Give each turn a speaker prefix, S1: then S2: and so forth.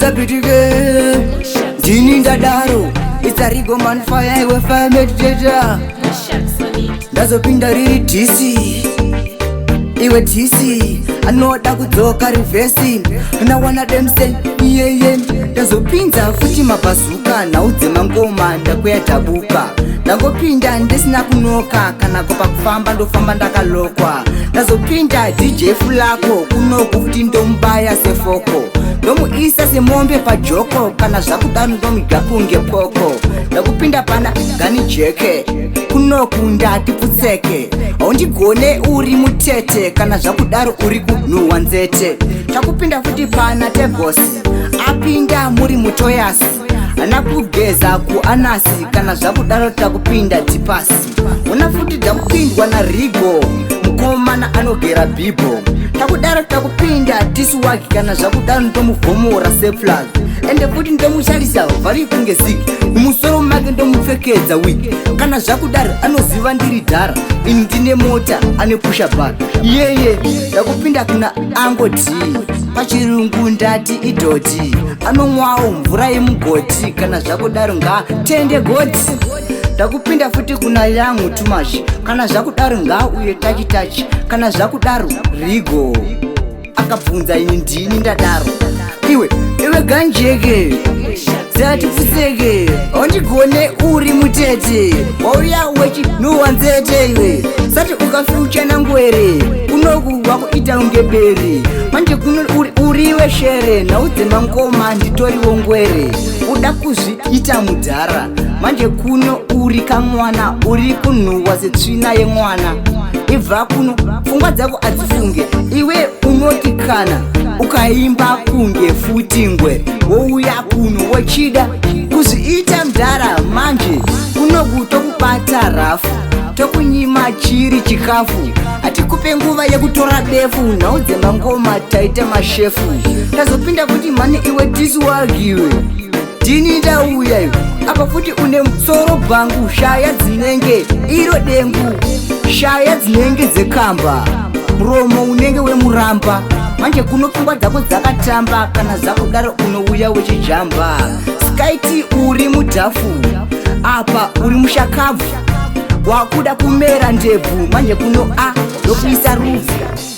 S1: usapitike ndini ndadaro itsarigo man fire iwe fire meditator ndazopinda riri DC iwe DC anoda kudzoka rivhesi nawana demsen iyeye ndazopinza futi mabazuka nhau dzemangoma ndakweyatabuka ndangopinda ndisina kunoka kana kopa kufamba ndofamba ndakalokwa ndazopinda DJ fulako kunoku futi ndomubaya sefoko ndomuisa semombe pajoko kana zvakudaro ndomugakunge poko ndakupinda pana gani jeke kunoku ndati putseke haundigone uri mutete kana zvakudaro uri kunhuhwa nzete takupinda futi pana tegosi apinda muri mutoyasi hana kugeza kuanasi kana zvakudaro takupinda tipasi una futi takupindwa narigo mukomana anogera bhibho takudaro takupinda tisuwagi kana zvakudaro ndomuvhomora seplas ende futi ndomushandisa vhari kunge zigi mumusoro make ndomupfekedza wigi kana zvakudaro anoziva ndiri dhara ini ndine mota ane pusha bar yeye ndakupinda kuna angoti pachirungu ndati idoti anomwawo mvura yemugoti kana zvakudaro ngatende goti ndakupinda futi kuna yangu tumashi kana zvakudaro ngauye tachitachi kana zvakudaro rigo akabvunza ini ndini ndadaro iwe ganjeke dzati pfuseke haundigone uri mutete wauya wechinhuhwa nzete iwe sati ukafiuchana ngwere kunoku wakuita unge bere manje kuno uriwe shere nhau dzemangoma nditoriwo ngwere uda kuzviita mudhara manje kuno uri kamwana uri kunhuhwa setsvina yemwana ibva kuno pfungwa dzako adzifunge iwe unoti kana ukaimba kunge futi ngwere wouya kuno wachida kuzviita mudhara manje kunoku tokubata rafu tokunyima chiri chikafu hatikupe nguva yekutora defu nhau dzemangoma taita mashefu tazopinda kuti mani iwe tisiwagiwe ndini ndauya iwe apa futi une musoro bhangu shaya dzinenge iro dengu shaya dzinenge dzekamba muromo unenge wemuramba manje kuno pfungwa dzako dzakatamba kana zvakudaro unouya wechijamba sikaiti uri mudhafu apa uri mushakabvu wakuda kumera ndebvu manje kuno a ndokuisa ruvhu